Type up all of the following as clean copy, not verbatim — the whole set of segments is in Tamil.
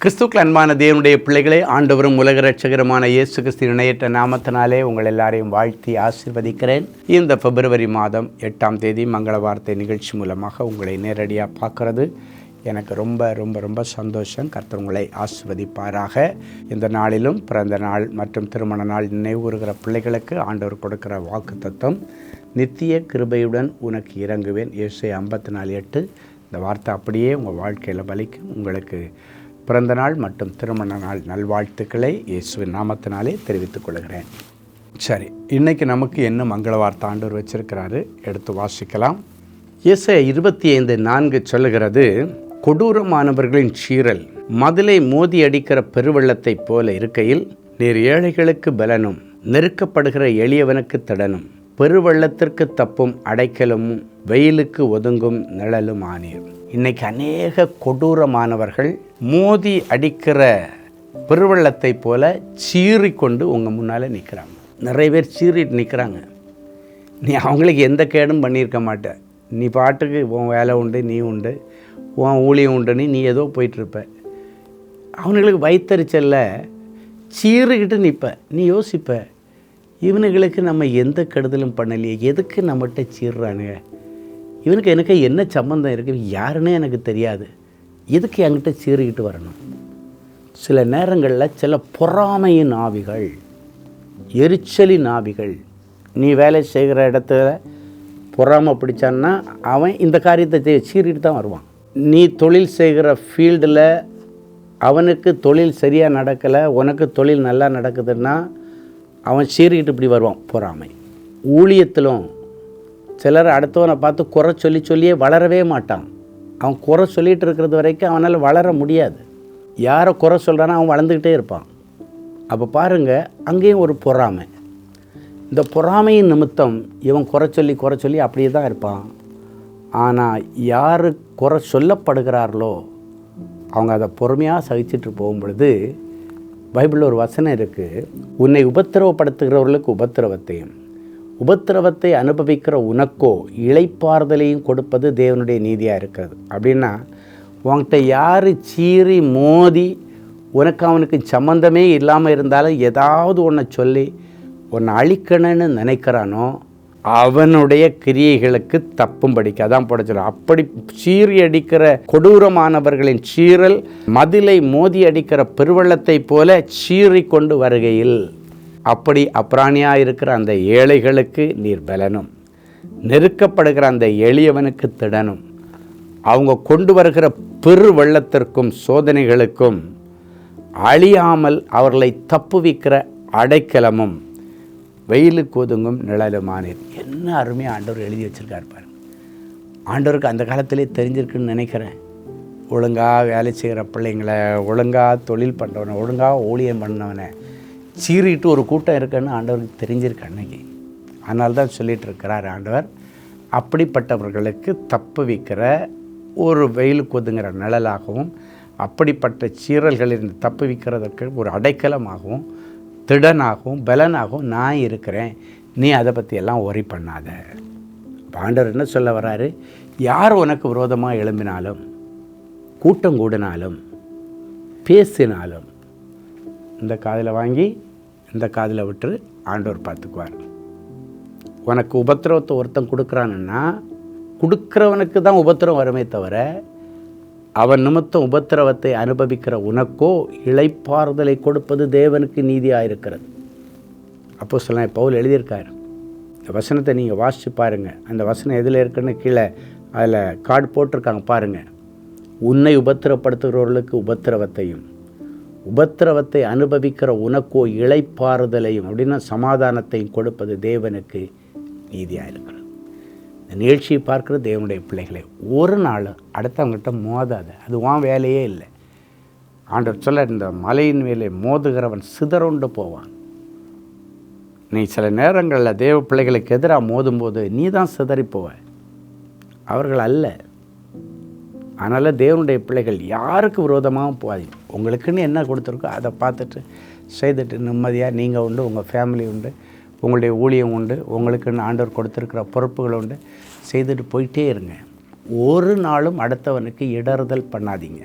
கிறிஸ்துக்கள் அன்பான தேவனுடைய பிள்ளைகளே, ஆண்டவரும் உலக இரட்சகருமான இயேசு கிறிஸ்து இணையற்ற நாமத்தினாலே உங்கள் எல்லாரையும் வாழ்த்தி ஆசீர்வதிக்கிறேன். இந்த பிப்ரவரி மாதம் 8ஆம் தேதி மங்கள வார்த்தை நிகழ்ச்சி மூலமாக உங்களை நேரடியாக பார்க்கறது எனக்கு ரொம்ப ரொம்ப ரொம்ப சந்தோஷம். கர்த்தர் உங்களை ஆசீர்வதிப்பாராக. இந்த நாளிலும் பிறந்த நாள் மற்றும் திருமண நாள் நினைவுறுகிற பிள்ளைகளுக்கு ஆண்டவர் கொடுக்கிற வாக்குத்தத்தம், நித்திய கிருபையுடன் உனக்கு இறங்குவேன். ஏசாயா 54:8. இந்த வார்த்தை அப்படியே உங்கள் வாழ்க்கையில் பலிக்கும். உங்களுக்கு பிறந்த நாள் மற்றும் திருமண நாள் நல்வாழ்த்துக்களை இயேசுவின் நாமத்தினாலே தெரிவித்துக் கொள்கிறேன். சரி, இன்றைக்கி நமக்கு என்ன மங்கள வார்த்தை ஆண்டவர் வச்சிருக்கிறாரு, எடுத்து வாசிக்கலாம். ஏசாயா 25:4 சொல்லுகிறது, கொடூரமானவர்களின் சீறல் மதிலை மோதி அடிக்கிற பெருவெள்ளத்தைப் போல இருக்கையில் நீர் ஏழைகளுக்கு பலனும் நெருக்கப்படுகிற எளியவனுக்கு திடனும் பெருவெள்ளத்திற்கு தப்பும் அடைக்கலமும் வெயிலுக்கு ஒதுங்கும் நிழலும் ஆனீர். இன்னைக்கு அநேக கொடூரமானவர்கள் மோதி அடிக்கிற பெருவெள்ளத்தை போல சீறிக்கொண்டு உங்கள் முன்னால் நிற்கிறாங்க. நிறைய பேர் சீறிட்டு நிற்கிறாங்க. நீ அவங்களுக்கு எந்த கேடும் பண்ணியிருக்க மாட்ட. நீ பாட்டுக்கு உன் வேலை உண்டு, நீ உண்டு, உன் ஊழியம் உண்டுன்னு நீ ஏதோ போயிட்டுருப்ப. அவங்களுக்கு வயிற்றறிச்சலில் சீறிக்கிட்டு நிற்ப. நீ யோசிப்ப, இவனுங்களுக்கு நம்ம எந்த கெடுதலும் பண்ணலையே, எதுக்கு நம்மகிட்ட சீர்றானுங்க, இவனுக்கு எனக்கு என்ன சம்பந்தம் இருக்குது, யாருன்னே எனக்கு தெரியாது, எதுக்கு என்கிட்ட சீறிக்கிட்டு வரணும். சில நேரங்களில் சில பொறாமையின் ஆவிகள், எரிச்சலின் ஆவிகள், நீ வேலை செய்கிற இடத்துல பொறாமை பிடிச்சான்னா அவன் இந்த காரியத்தை சீறிட்டு தான் வருவான். நீ தொழில் செய்கிற ஃபீல்டில் அவனுக்கு தொழில் சரியாக நடக்கலை, உனக்கு தொழில் நல்லா நடக்குதுன்னா அவன் சீறிக்கிட்டு இப்படி வருவான். பொறாமை. ஊழியத்திலும் சிலர் அடுத்தவனை பார்த்து குறை சொல்லியே வளரவே மாட்டான். அவன் குறை சொல்லிகிட்டு இருக்கிறது வரைக்கும் அவனால் வளர முடியாது. யாரை குறை சொல்கிறானோ அவன் வளர்ந்துக்கிட்டே இருப்பான். அப்போ பாருங்கள், அங்கேயும் ஒரு பொறாமை. இந்த பொறாமையின் நிமித்தம் இவன் குறை சொல்லி அப்படியே தான் இருப்பான். ஆனால் யார் குறை சொல்லப்படுகிறார்களோ அவங்க அதை பொறுமையாக சகிச்சிட்டு போகும் பொழுது, பைபிளில் ஒரு வசனம் இருக்குது, உன்னை உபத்திரவப்படுத்துகிறவர்களுக்கு உபத்திரவத்தை அனுபவிக்கிற உனக்கோ இளைப்பாறுதலையும் கொடுப்பது தேவனுடைய நீதியாக இருக்கிறது. அப்படின்னா உன்கிட்ட யார் சீறி மோதி உனக்கு அவனுக்கு சம்மந்தமே இல்லாமல் இருந்தாலும் ஏதாவது ஒன்றை சொல்லி உன்னை அழிக்கணும்னு நினைக்கிறானோ அவனுடைய கிரியைகளுக்கு தப்பும் படிக்க அதான் போடச்சலாம். அப்படி சீறி அடிக்கிற கொடூரமானவர்களின் சீறல் மதிலை மோதி அடிக்கிற பெருவெள்ளத்தை போல சீறி கொண்டு வருகையில், அப்படி அப்பிராணியாக இருக்கிற அந்த ஏழைகளுக்கு நீர் பலனும் நெருக்கப்படுகிற அந்த எளியவனுக்கு திடனும் அவங்க கொண்டு வருகிற பெரு வெள்ளத்திற்கும் சோதனைகளுக்கும் அழியாமல் அவர்களை தப்புவிக்கிற அடைக்கலமும் வெயிலுக்கு ஒதுங்கும் நிழலுமானீர். என்ன அருமையாக ஆண்டவர் எழுதி வச்சுருக்கார் பாருங்க. ஆண்டவருக்கு அந்த காலத்திலே தெரிஞ்சிருக்குன்னு நினைக்கிறேன். ஒழுங்காக வேலை செய்கிற பிள்ளைங்களை, ஒழுங்காக தொழில் பண்ணுறவனை, ஒழுங்காக ஊழியம் பண்ணவனை சீறிட்டு ஒரு கூட்டம் இருக்குன்னு ஆண்டவருக்கு தெரிஞ்சிருக்கு அன்னைக்கு. அதனால தான் சொல்லிகிட்டு இருக்கிறார் ஆண்டவர், அப்படிப்பட்டவர்களுக்கு தப்பு வைக்கிற ஒரு வெயிலுக்கு ஒதுங்கிற நிழலாகவும், அப்படிப்பட்ட சீறல்களில் தப்பு வைக்கிறதற்கு ஒரு அடைக்கலமாகவும் திடனாகவும் பலனாகவும் நான் இருக்கிறேன். நீ அதை பற்றியெல்லாம் ஒரி பண்ணாத. ஆண்டவர் என்ன சொல்ல வர்றாரு, யார் உனக்கு விரோதமாக எழும்பினாலும், கூட்டம் கூடினாலும், பேசினாலும் இந்த காதில் வாங்கி இந்த காதில் விட்டு ஆண்டவர் பார்த்துக்குவார். உனக்கு உபத்திரவத்தை ஒருத்தன் கொடுக்குறான்னா கொடுக்குறவனுக்கு தான் உபத்திரம் வருமே தவிர, அவன் நிமித்தம் உபத்திரவத்தை அனுபவிக்கிற உனக்கோ இளைப்பாறுதலை கொடுப்பது தேவனுக்கு நீதியாக இருக்கிறது. அப்போஸ்தலனாகிய பவுல் எழுதியிருக்கார். இந்த வசனத்தை நீங்கள் வாசித்து பாருங்கள். அந்த வசனம் எதில் இருக்குன்னு கீழே அதில் கார்டு போட்டிருக்காங்க பாருங்கள். உன்னை உபத்திரப்படுத்துகிறவர்களுக்கு உபத்திரவத்தை அனுபவிக்கிற உனக்கோ இளைப்பாறுதலையும் அப்படின்னா சமாதானத்தையும் கொடுப்பது தேவனுக்கு நீதியாக இருக்கிறது. இந்த நிகழ்ச்சியை பார்க்குற தேவனுடைய பிள்ளைகளே, ஒரு நாள் அடுத்தவங்ககிட்ட மோதாத. அது உன் வேலையே இல்லை. ஆண்டவர் சொல்ல, இந்த மலையின் மேலே மோதுகிறவன் சிதறுண்டு போவான். நீ சில நேரங்களில் தேவ பிள்ளைகளுக்கு எதிராக மோதும்போது நீ தான் சிதறி போவ, அவர்கள் அல்ல. அதனால் தேவனுடைய பிள்ளைகள் யாருக்கு விரோதமாகவும் போகாதீங்க. உங்களுக்குன்னு என்ன கொடுத்துருக்கோ அதை பார்த்துட்டு செய்துட்டு நிம்மதியாக நீங்கள் உண்டு, உங்கள் ஃபேமிலி உண்டு, உங்களுடைய ஊழியம் உண்டு, உங்களுக்குன்னு ஆண்டவர் கொடுத்துருக்கிற பொறுப்புகள் உண்டு, செய்துட்டு போயிட்டே இருங்க. ஒரு நாளும் அடுத்தவனுக்கு இடறுதல் பண்ணாதீங்க.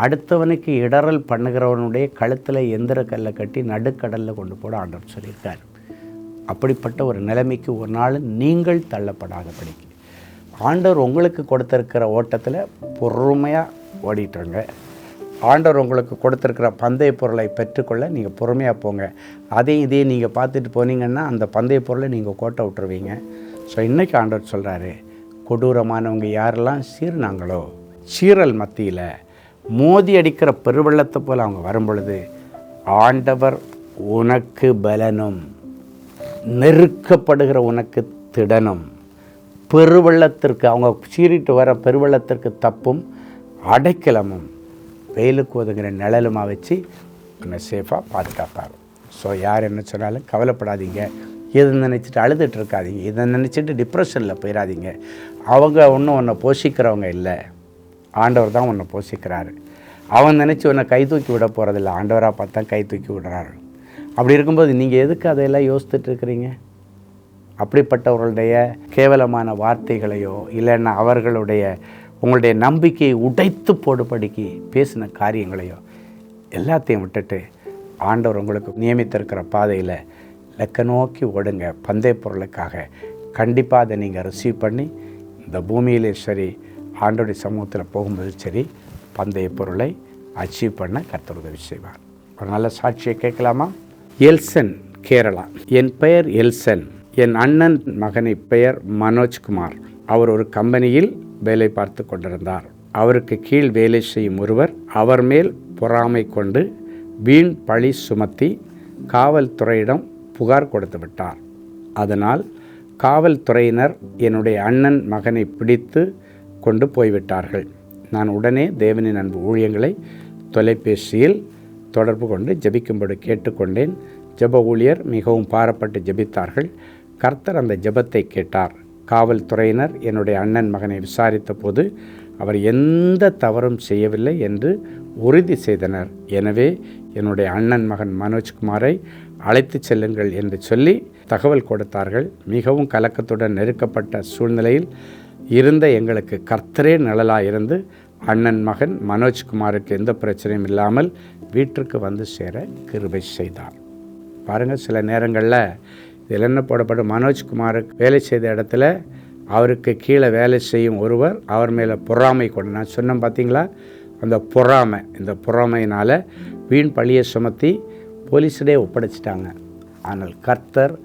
அடுத்தவனுக்கு இடறல் பண்ணுகிறவனுடைய கழுத்தில் எந்திர கல்லை கட்டி நடுக்கடலில் கொண்டு போட ஆண்டவர் சொல்லியிருக்கார். அப்படிப்பட்ட ஒரு நிலைமைக்கு ஒரு நாள் நீங்கள் தள்ளப்படாதபடிக்கு ஆண்டவர் உங்களுக்கு கொடுத்துருக்கிற ஓட்டத்தில் பொறுமையாக ஓடிட்டுருங்க. ஆண்டவர் உங்களுக்கு கொடுத்துருக்கிற பந்தய பொருளை பெற்றுக்கொள்ள நீங்கள் பொறுமையாக போங்க. இதையும் நீங்கள் பார்த்துட்டு போனீங்கன்னா அந்த பந்தய பொருளை நீங்கள் கோட்டை விட்டுருவீங்க. ஸோ இன்றைக்கி ஆண்டவர் சொல்கிறாரு, கொடூரமானவங்க யாரெல்லாம் சீர்னாங்களோ, சீரல் மத்தியில் மோதி அடிக்கிற பெருவெள்ளத்தை போல் அவங்க வரும்பொழுது ஆண்டவர் உனக்கு பலனும், நெருக்கப்படுகிற உனக்கு திடனும், பெருவெள்ளத்திற்கு அவங்க சீறிட்டு வர பெருவெள்ளத்திற்கு தப்பும் அடைக்கலமும் வெயிலுக்கு ஒதுங்கிற நிழலுமா வச்சு உன்னை சேஃபாக பாதுகாப்பார். ஸோ யார் என்ன சொன்னாலும் கவலைப்படாதீங்க. இதை நினச்சிட்டு அழுதுட்டு இருக்காதீங்க. இதை நினச்சிட்டு டிப்ரெஷனில் போயிடாதீங்க. அவங்க ஒன்றும் உன்னை போஷிக்கிறவங்க இல்லை, ஆண்டவர் தான் உன்னை போஷிக்கிறாரு. அவன் நினச்சி உன்னை கை தூக்கி விட போகிறதில்ல, ஆண்டவராக பார்த்தா கை தூக்கி விடுறாரு. அப்படி இருக்கும்போது நீங்கள் எதுக்கு அதையெல்லாம் யோசித்துட்டு இருக்கிறீங்க? அப்படிப்பட்டவர்களுடைய கேவலமான வார்த்தைகளையோ இல்லைன்னா அவர்களுடைய உங்களுடைய நம்பிக்கையை உடைத்து போடுபடிக்கு பேசின காரியங்களையோ எல்லாத்தையும் விட்டுட்டு ஆண்டவர் உங்களுக்கு நியமித்திருக்கிற பாதையில் லக்க நோக்கி ஓடுங்க. பந்தய பொருளுக்காக கண்டிப்பாக அதை நீங்கள் ரிசீவ் பண்ணி இந்த பூமியிலே சரி, ஆண்டோடைய சமூகத்தில் போகும்போது சரி, பந்தய பொருளை அச்சீவ் பண்ண கர்த்தர் உதவி செய்வார். ஒரு நல்ல சாட்சியை கேட்கலாமா? எல்சன், கேரளா. என் பெயர் எல்சன். என் அண்ணன் மகனை பெயர் மனோஜ்குமார். அவர் ஒரு கம்பெனியில் வேலை பார்த்து கொண்டிருந்தார். அவருக்கு கீழ் வேலை செய்யும் ஒருவர் அவர் மேல் பொறாமை கொண்டு வீண் பழி சுமத்தி காவல்துறையிடம் புகார் கொடுத்து விட்டார். அதனால் காவல்துறையினர் என்னுடைய அண்ணன் மகனை பிடித்து கொண்டு போய்விட்டார்கள். நான் உடனே தேவனின் அன்பு ஊழியங்களை தொலைபேசியில் தொடர்பு கொண்டு ஜெபிக்கும்படி கேட்டுக்கொண்டேன். ஜெப ஊழியர் மிகவும் பாரப்பட்டு ஜெபித்தார்கள். கர்த்தர் அந்த ஜெபத்தை கேட்டார். காவல்துறையினர் என்னுடைய அண்ணன் மகனை விசாரித்த போது அவர் எந்த தவறும் செய்யவில்லை என்று உறுதி செய்தனர். எனவே என்னுடைய அண்ணன் மகன் மனோஜ்குமாரை அழைத்து செல்லுங்கள் என்று சொல்லி தகவல் கொடுத்தார்கள். மிகவும் கலக்கத்துடன் நெருக்கப்பட்ட சூழ்நிலையில் இருந்த எங்களுக்கு கர்த்தரே நிழலாக இருந்து அண்ணன் மகன் மனோஜ்குமாருக்கு எந்த பிரச்சனையும் இல்லாமல் வீட்டிற்கு வந்து சேர கிருபை செய்தார். பாருங்கள், சில நேரங்களில் இதில் என்ன போடப்பட்ட மனோஜ்குமாருக்கு வேலை செய்த இடத்துல அவருக்கு கீழே வேலை செய்யும் ஒருவர் அவர் மேலே பொறாமை கொண்டு, நான் சொன்னேன் பார்த்தீங்களா, அந்த பொறாமை, இந்த பொறாமையினால் வீண் பழியை சுமத்தி போலீஸிடையே ஒப்படைச்சிட்டாங்க. ஆனால் கர்த்தர்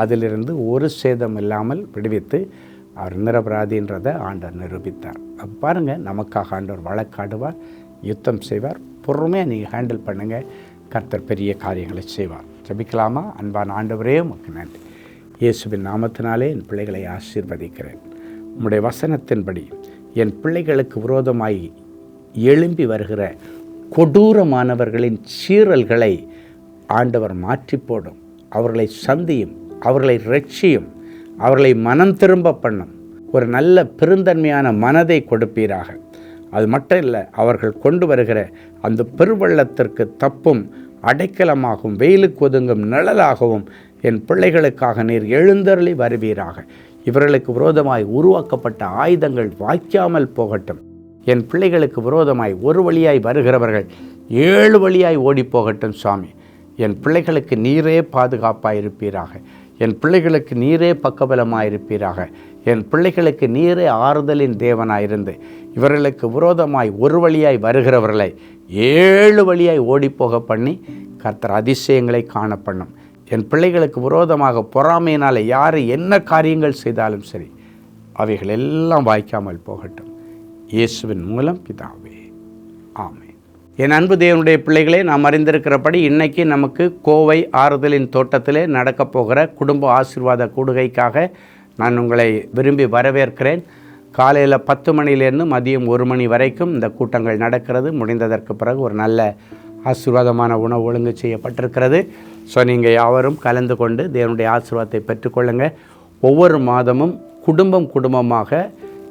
அதிலிருந்து ஒரு சேதம் இல்லாமல் விடுவித்து அவர் நிரபராதின்றதை ஆண்டவர் நிரூபித்தார். பாருங்கள், நமக்காக ஆண்டவர் வழக்காடுவார், யுத்தம் செய்வார். பொறுமையாக நீங்கள் ஹேண்டில் பண்ணுங்கள், கர்த்தர் பெரிய காரியங்களை செய்வார். ஜெபிக்கலாமா? அன்பான ஆண்டவரே, உமக்கு நன்றி. இயேசுவின் நாமத்தினாலே என் பிள்ளைகளை ஆசீர்வதிக்கிறேன். உம்முடைய வசனத்தின்படி என் பிள்ளைகளுக்கு விரோதமாய் எழும்பி வருகிற கொடூரமானவர்களின் சீறல்களை ஆண்டவர் மாற்றி போடும். அவர்களை சந்தியும், அவர்களை ரட்சியும், அவர்களை மனம் திரும்ப பண்ணும். ஒரு நல்ல பெருந்தன்மையான மனதை கொடுப்பீராக. அது மட்டும் இல்லை, அவர்கள் கொண்டு வருகிற அந்த பெருவெள்ளத்திற்கு தப்பும் அடைக்கலமாகவும் வெயிலுக்கு ஒதுங்கும் நிழலாகவும் என் பிள்ளைகளுக்காக நீர் எழுந்தருளி வருவீராக. இவர்களுக்கு விரோதமாய் உருவாக்கப்பட்ட ஆயுதங்கள் வாய்க்காமல் போகட்டும். என் பிள்ளைகளுக்கு விரோதமாய் ஒரு வழியாய் வருகிறவர்கள் 7 வழியாய் ஓடி போகட்டும். சுவாமி, என் பிள்ளைகளுக்கு நீரே பாதுகாப்பாக இருப்பீராக. என் பிள்ளைகளுக்கு நீரே பக்கபலமாக இருப்பீராக. என் பிள்ளைகளுக்கு நீரே ஆறுதலின் தேவனாயிருந்து இவர்களுக்கு விரோதமாய் ஒரு வழியாய் வருகிறவர்களை 7 வழியாய் ஓடிப்போக பண்ணி கர்த்தர் அதிசயங்களை காணப்பண்ணும். என் பிள்ளைகளுக்கு விரோதமாக பொறாமையினால் யார் என்ன காரியங்கள் செய்தாலும் சரி, அவைகள் எல்லாம் வாய்க்காமல் போகட்டும். இயேசுவின் மூலம் பிதாவே, ஆமென். என் அன்பு தேவனுடைய பிள்ளைகளே, நாம் அறிந்திருக்கிறபடி இன்றைக்கி நமக்கு கோவை ஆறுதலின் தோட்டத்திலே நடக்கப் போகிற குடும்ப ஆசீர்வாத கூடுகைக்காக நான் உங்களை விரும்பி வரவேற்கிறேன். காலையில் 10 மணிலேருந்து மதியம் 1 மணி வரைக்கும் இந்த கூட்டங்கள் நடக்கிறது. முடிந்ததற்கு பிறகு ஒரு நல்ல ஆசீர்வாதமான உணவு ஒழுங்கு செய்யப்பட்டிருக்கிறது. ஸோ நீங்கள் யாவரும் கலந்து கொண்டு தேவனுடைய ஆசீர்வாதத்தை பெற்றுக்கொள்ளுங்கள். ஒவ்வொரு மாதமும் குடும்பமாக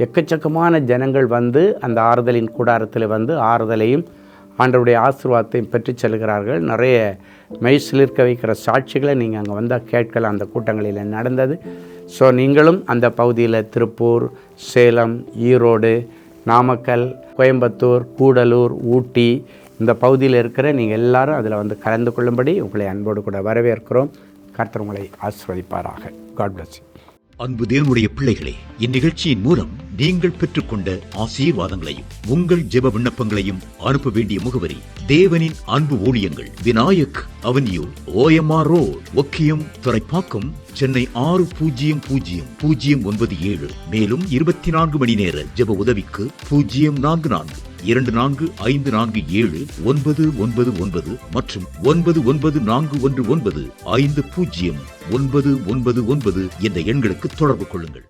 எக்கச்சக்கமான ஜனங்கள் வந்து அந்த ஆறுதலின் கூடாரத்தில் வந்து ஆறுதலையும் ஆண்டவருடைய ஆசீர்வாதத்தையும் பெற்று செல்கிறார்கள். நிறைய மெய்சிலிருக்க வைக்கிற சாட்சிகளை நீங்கள் அங்கே வந்தால் கேட்கலாம். அந்த கூட்டங்களில் நடந்தது. ஸோ நீங்களும் அந்த பகுதியில் திருப்பூர், சேலம், ஈரோடு, நாமக்கல், கோயம்புத்தூர், கூடலூர், ஊட்டி இந்த பகுதியில் இருக்கிற நீங்கள் எல்லாரும் அதில் வந்து கலந்து கொள்ளும்படி உங்களை அன்போடு கூட வரவேற்கிறோம். கர்த்தர் உங்களை ஆசீர்வதிப்பாராக. God bless you. அன்பு தேவனுடைய பிள்ளைகளே, இந்நிகழ்ச்சியின் மூலம் நீங்கள் பெற்றுக்கொண்ட ஆசீர்வாதங்களையும் உங்கள் ஜெப விண்ணப்பங்களையும் அனுப்ப வேண்டிய முகவரி: தேவனின் அன்பு ஊழியங்கள், Vinayak avenue, OMR road, Okkiyam, Thoraipakkam, Chennai 600097. மேலும் 24 மணி நேர ஜெப உதவிக்கு 044-24547-999 மற்றும் 9941950999 என்ற எண்களுக்கு தொடர்பு கொள்ளுங்கள்.